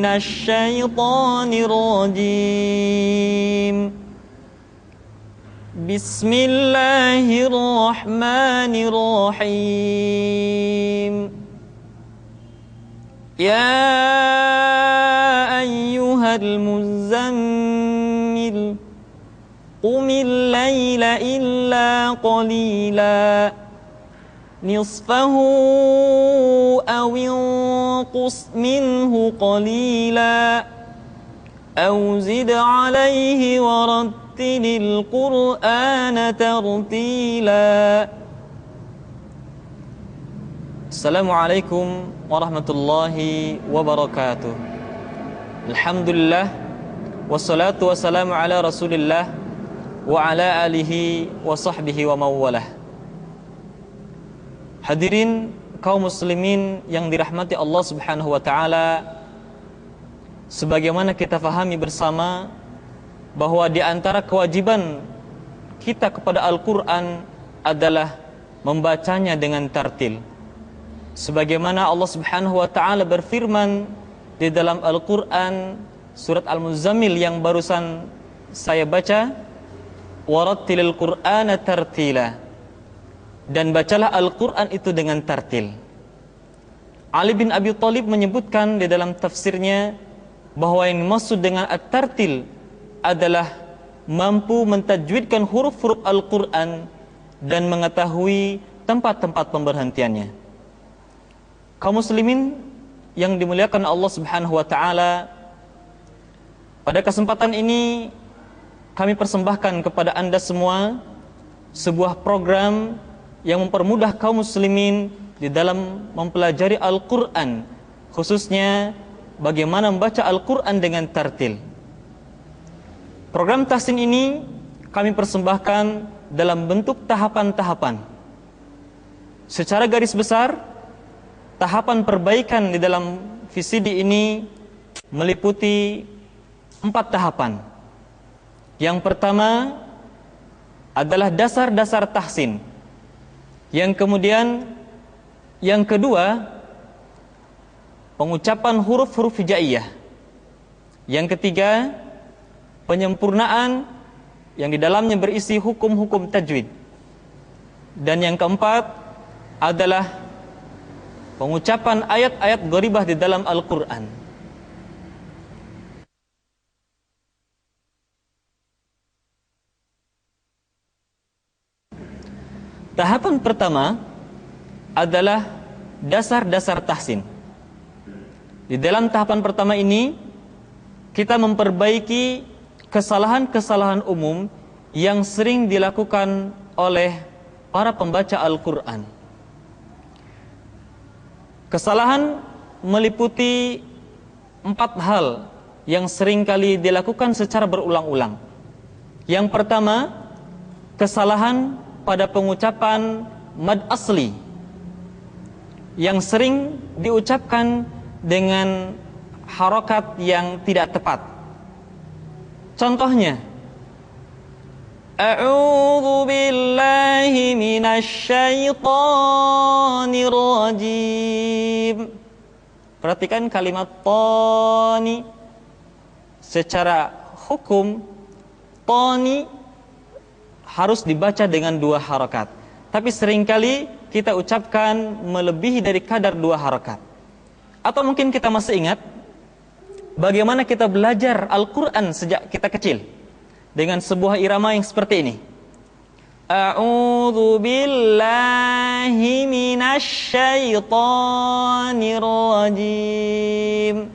minasy syaithanir rajim. Bismillahirrahmanirrahim. Ya ayyuhal muzammil qumil laila illa qalila nisfahu aw inqus minhu qalila aw zid alayhi warattilil qur'ana tartila. Assalamualaikum warahmatullahi wabarakatuh. Alhamdulillah wassalatu wassalamu ala Rasulillah wa ala alihi wa sahbihi wa mawalah. Hadirin kaum muslimin yang dirahmati Allah Subhanahu wa taala, sebagaimana kita fahami bersama bahwa di antara kewajiban kita kepada Al-Qur'an adalah membacanya dengan tartil. Sebagaimana Allah Subhanahu wa taala berfirman di dalam Al-Qur'an surat Al-Muzammil yang barusan saya baca, warattilil Qur'ana tartila, dan bacalah Al-Qur'an itu dengan tartil. Ali bin Abi Thalib menyebutkan di dalam tafsirnya bahwa yang dimaksud dengan at-tartil adalah mampu mentajwidkan huruf-huruf Al-Qur'an dan mengetahui tempat-tempat pemberhentiannya. Kaum muslimin yang dimuliakan Allah Subhanahu wa taala, pada kesempatan ini kami persembahkan kepada Anda semua sebuah program yang mempermudah kaum muslimin di dalam mempelajari Al-Qur'an, khususnya bagaimana membaca Al-Qur'an dengan tartil. Program tahsin ini kami persembahkan dalam bentuk tahapan-tahapan. Secara garis besar, tahapan perbaikan di dalam VCD ini meliputi 4 tahapan. Yang pertama adalah dasar-dasar tahsin. Yang kedua, pengucapan huruf-huruf hijaiyah. Yang ketiga, penyempurnaan yang di dalamnya berisi hukum-hukum tajwid. Dan yang keempat adalah pengucapan ayat-ayat gharibah di dalam Al-Qur'an. Tahapan pertama adalah dasar-dasar tahsin. Di dalam tahapan pertama ini, kita memperbaiki kesalahan-kesalahan umum yang sering dilakukan oleh para pembaca Al-Qur'an. Kesalahan meliputi 4 hal yang sering kali dilakukan secara berulang-ulang. Yang pertama, kesalahan pada pengucapan mad asli yang sering diucapkan dengan harokat yang tidak tepat. Contohnya, a'udzu billahi minasy syaithanir rajim. Perhatikan kalimat tani. Secara hukum, tani harus dibaca dengan 2 harokat. Tapi seringkali kita ucapkan melebihi dari kadar 2 harokat. Atau mungkin kita masih ingat bagaimana kita belajar Al-Qur'an sejak kita kecil dengan sebuah irama yang seperti ini. A'udzu billahi minasy syaithanir rajim.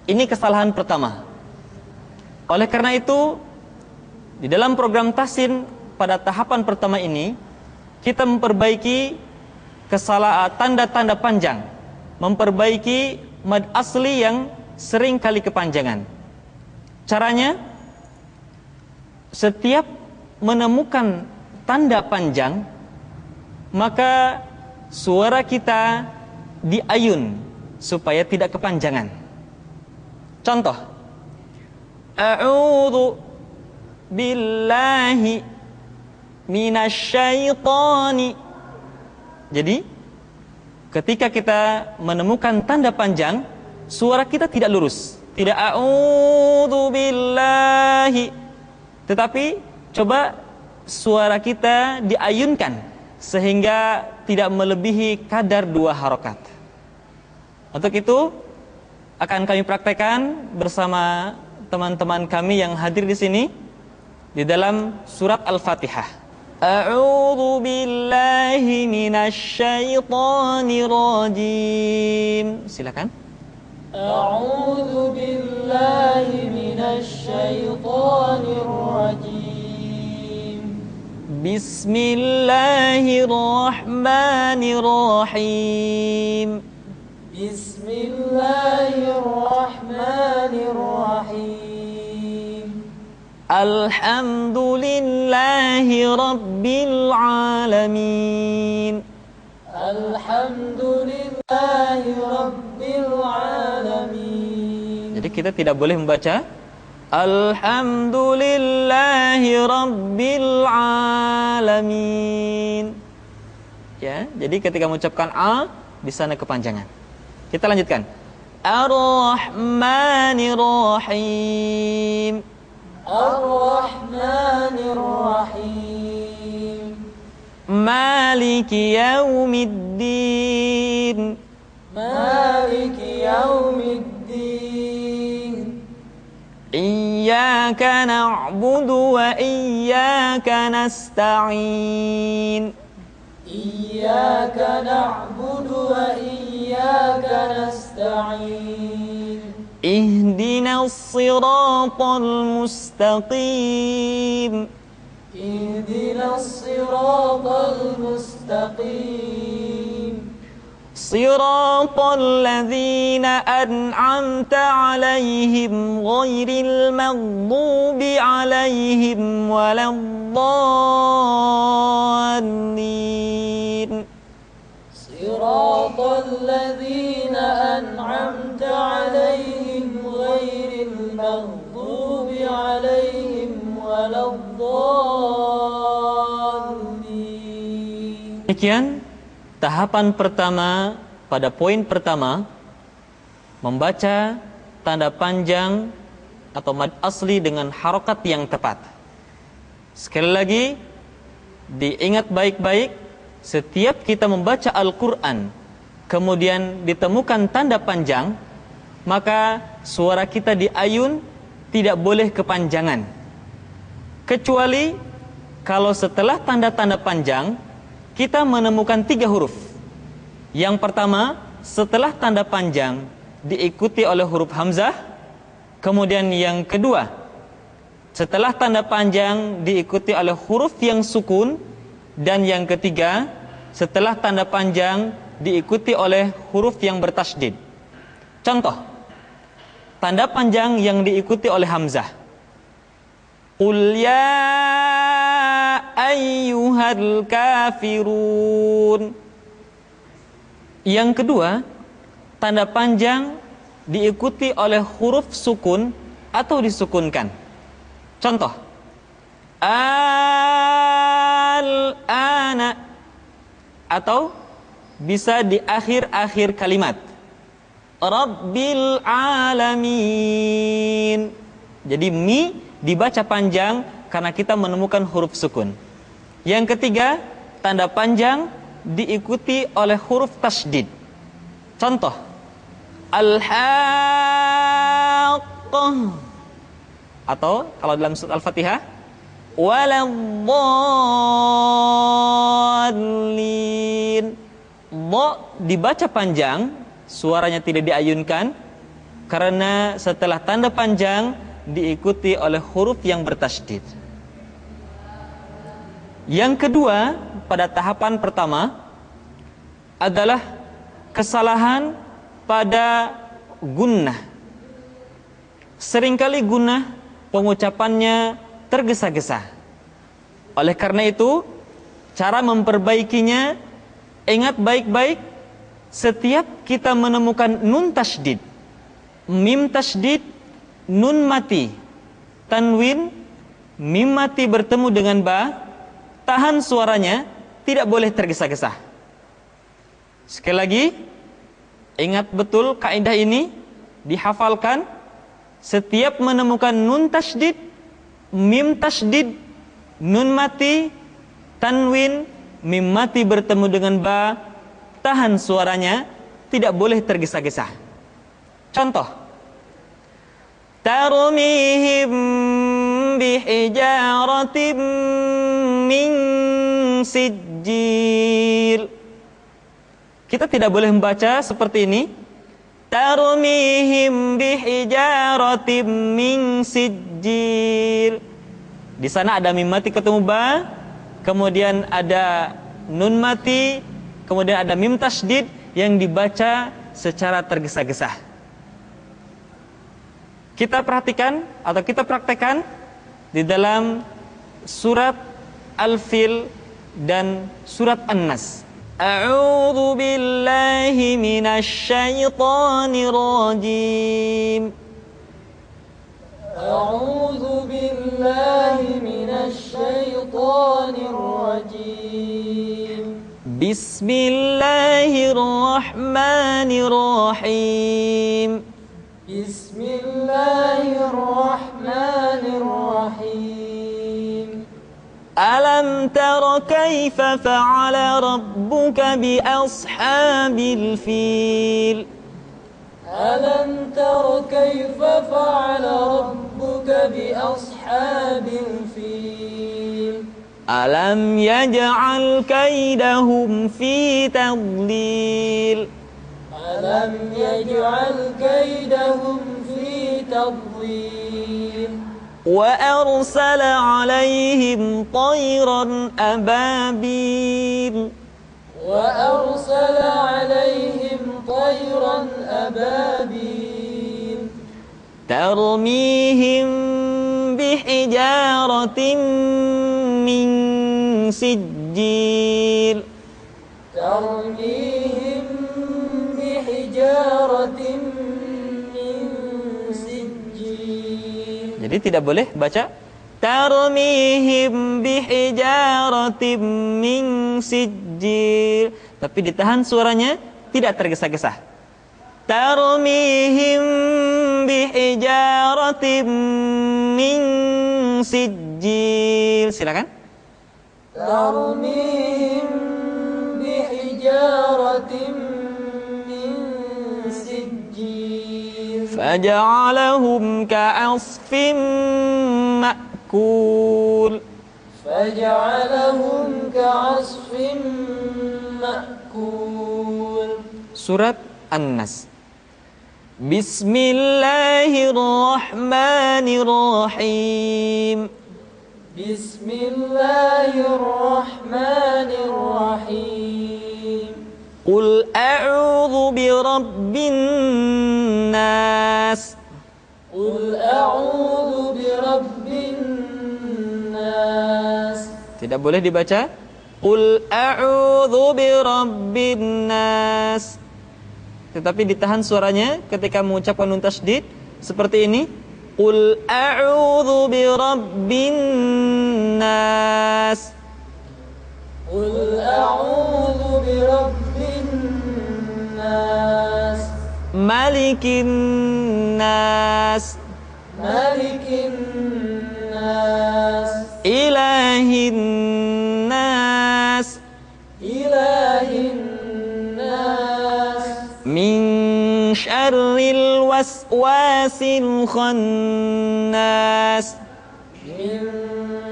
Ini kesalahan pertama. Oleh karena itu, di dalam program tahsin pada tahapan pertama ini, kita memperbaiki kesalahan tanda-tanda panjang, memperbaiki mad asli yang sering kali kepanjangan. Caranya, setiap menemukan tanda panjang, maka suara kita diayun supaya tidak kepanjangan. Contoh, a'udzu billahi minasyaitani. Jadi ketika kita menemukan tanda panjang, suara kita tidak lurus. Tidak a'udzu billahi. Tetapi coba suara kita diayunkan sehingga tidak melebihi kadar 2 harokat. Untuk itu akan kami praktekkan bersama teman-teman kami yang hadir di sini di dalam surat Al-Fatihah. A'udzu billahi minasy syaithanir rajim. Silakan. A'udzu billahi minasy syaithanir rajim. Bismillahirrahmanirrahim. Bismillahirrahmanirrahim. Alhamdulillahi rabbil alamin. Alhamdulillahi rabbil alamin. Jadi kita tidak boleh membaca Alhamdulillahi rabbil alamin. Ya, jadi ketika mengucapkan a di sana kepanjangan. Kita lanjutkan. Ar-Rahmanir-Rahim. Ar-Rahmanir-Rahim. Maliki yaumiddin. Maliki yaumiddin. Iyyaka na'budu wa iyyaka nasta'in. Iyyaka na'budu wa iyyaka nasta'in. Ihdinas siratal mustaqim. Ihdinas siratal mustaqim. Siratal ladzina an'amta 'alaihim ghairil maghdubi 'alaihim waladdallin. Siratal ladzina an'amta 'alaihim ghairil maghdubi 'alaihim waladdallin. Demikian tahapan pertama pada poin pertama, membaca tanda panjang atau mad asli dengan harokat yang tepat. Sekali lagi diingat baik-baik, setiap kita membaca Al-Quran kemudian ditemukan tanda panjang, maka suara kita diayun tidak boleh kepanjangan, kecuali kalau setelah tanda-tanda panjang kita menemukan 3 huruf. Yang pertama, setelah tanda panjang diikuti oleh huruf hamzah. Kemudian yang kedua, setelah tanda panjang diikuti oleh huruf yang sukun. Dan yang ketiga, setelah tanda panjang diikuti oleh huruf yang bertasydid. Contoh, tanda panjang yang diikuti oleh hamzah. Qul ya ayyuhal kafirun. Yang kedua, tanda panjang diikuti oleh huruf sukun atau disukunkan. Contoh, al-ana, atau bisa di akhir-akhir kalimat, Rabbil alamin. Jadi mi dibaca panjang karena kita menemukan huruf sukun. Yang ketiga, tanda panjang diikuti oleh huruf tasydid. Contoh, al-haqqah, atau kalau dalam surat Al-Fatihah, waladdallin. Bo dibaca panjang, suaranya tidak diayunkan karena setelah tanda panjang diikuti oleh huruf yang bertasydid. Yang kedua pada tahapan pertama adalah kesalahan pada gunnah. Seringkali gunnah pengucapannya tergesa-gesa. Oleh karena itu, cara memperbaikinya, ingat baik-baik, setiap kita menemukan nun tasydid, mim tasydid, nun mati, tanwin, mim mati bertemu dengan ba, tahan suaranya, tidak boleh tergesa-gesa. Sekali lagi, ingat betul kaidah ini, dihafalkan setiap menemukan nun tasydid, mim tasydid, nun mati, tanwin, mim mati bertemu dengan ba, tahan suaranya, tidak boleh tergesa-gesa. Contoh, tarmihim bihijaratim min sijil. Kita tidak boleh membaca seperti ini. Tarmihim bihijaratim min sijil. Di sana ada mim mati ketemu ba, kemudian ada nun mati, kemudian ada mim tasydid yang dibaca secara tergesa-gesa. Kita perhatikan atau kita praktekkan di dalam surat Al-Fil dan surat An-Nas. A'udzu billahi minasy syaithanir rajim. A'udzu billahi minasy syaithanir rajim. Bismillahirrahmanirrahim. Bismillahirrahmanirrahim. Alam tara kaifa fa'ala rabbuka bi ashabil fil. Alam tara kaifa fa'ala rabbuka bi ashabil fil. Alam yaj'al kaidahum fi tadlil. Alam yaj'al kaidahum fi tadlil. وأرسل عليهم طيرا أبابيل. وأرسل عليهم طيرا أبابيل. ترميهم بحجارة من سجيل. ترميهم بحجارة. Jadi tidak boleh baca tarmihim bihijaratim min sijil, tapi ditahan suaranya, tidak tergesa-gesa. Tarmihim bihijaratim min sijil. Silakan. Tarmihim bihijaratim min sijil. Faja'alahum ka'asfim ma'kul. Faja'alahum ka'asfim ma'kul. Surat An-Nas. Bismillahirrahmanirrahim. Bismillahirrahmanirrahim. Qul a'udzu birabbin nas. Qul a'udzu birabbin nas. Tidak boleh dibaca Qul a'udzu birabbin nas, tetapi ditahan suaranya ketika mengucapkan nun tasydid seperti ini. Qul a'udzu birabbin nas. Qul a'udzu birabbin nas. Malikin nas. Malikin nas. Ilahin nas. Ilahin nas. Min syarril waswasil khannas. Min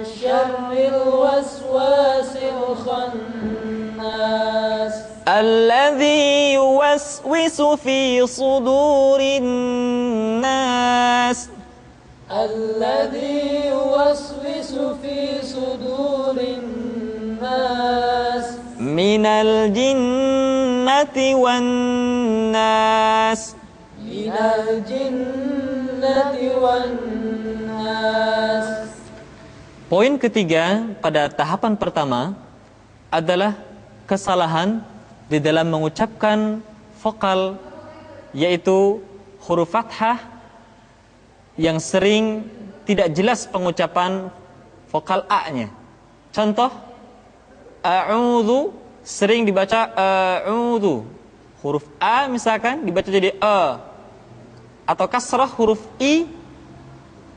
syarril waswasil khannas. Alladzi yuwaswisu fi sudurin nas. Alladzi yuwaswisu fi sudurin nas. Minal jinnati wan nas. Minal jinnati wan nas. Poin ketiga pada tahapan pertama adalah kesalahan di dalam mengucapkan vokal, yaitu huruf fathah yang sering tidak jelas pengucapan vokal A-nya. Contoh, a'udzu sering dibaca a'udzu. Huruf A misalkan dibaca jadi a. atau kasrah huruf I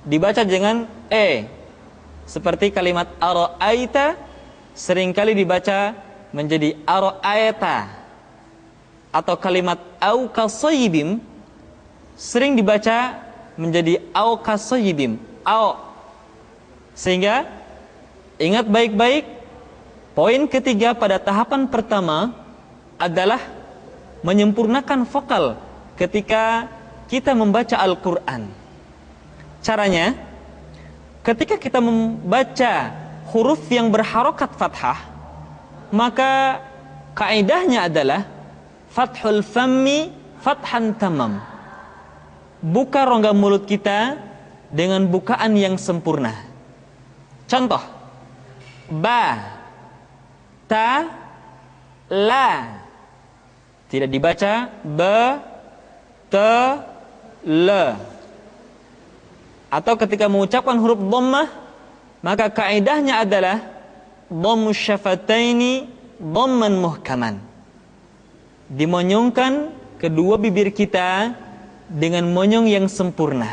dibaca dengan E. Seperti kalimat ara'aita seringkali dibaca menjadi ara'aita. Atau kalimat au kasayyibim sering dibaca menjadi au kasayyibim. Au. Sehingga ingat baik-baik, poin ketiga pada tahapan pertama adalah menyempurnakan vokal ketika kita membaca Al-Quran. Caranya, ketika kita membaca huruf yang berharokat fathah, maka kaidahnya adalah fathul fammi fathan tamam. Buka rongga mulut kita dengan bukaan yang sempurna. Contoh, ba, ta, la. Tidak dibaca ba, ta, la. Atau ketika mengucapkan huruf dhammah, maka kaidahnya adalah dhammus syafataini dhamman muhkaman. Dimonyongkan kedua bibir kita dengan monyong yang sempurna.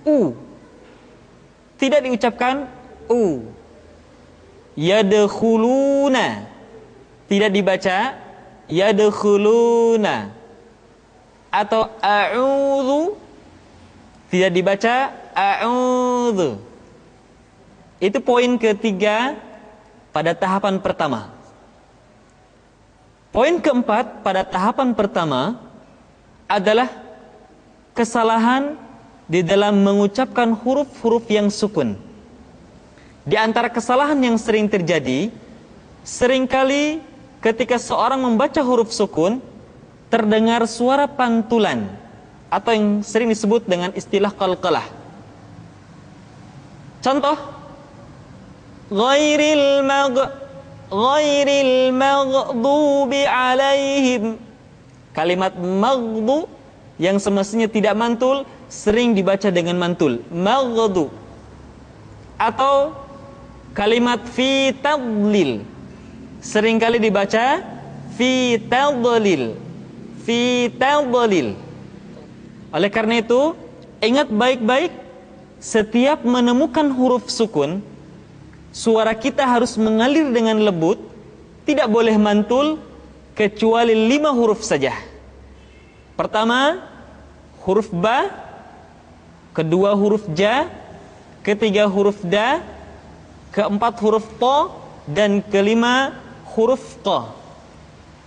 U. Tidak diucapkan u. Yadkhuluna. Tidak dibaca yadkhuluna. Atau a'udzu. Tidak dibaca a'udzu. Itu poin ketiga pada tahapan pertama. Poin keempat pada tahapan pertama adalah kesalahan di dalam mengucapkan huruf-huruf yang sukun. Di antara kesalahan yang sering terjadi, seringkali ketika seorang membaca huruf sukun, terdengar suara pantulan atau yang sering disebut dengan istilah qalqalah. Contoh, ghairil maghdubi alaihim. Kalimat maghdu yang semestinya tidak mantul sering dibaca dengan mantul, maghdu. Atau kalimat fi tadlil seringkali dibaca fi tadlil, fi tadlil. Oleh karena itu, ingat baik-baik, setiap menemukan huruf sukun, suara kita harus mengalir dengan lembut, tidak boleh mantul kecuali 5 huruf saja. Pertama, huruf ba, kedua huruf ja, ketiga huruf da, keempat huruf to, dan kelima huruf qa.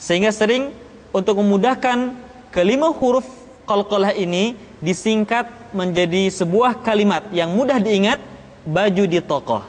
Sehingga sering untuk memudahkan kelima huruf qalqalah ini disingkat menjadi sebuah kalimat yang mudah diingat, baju di toko.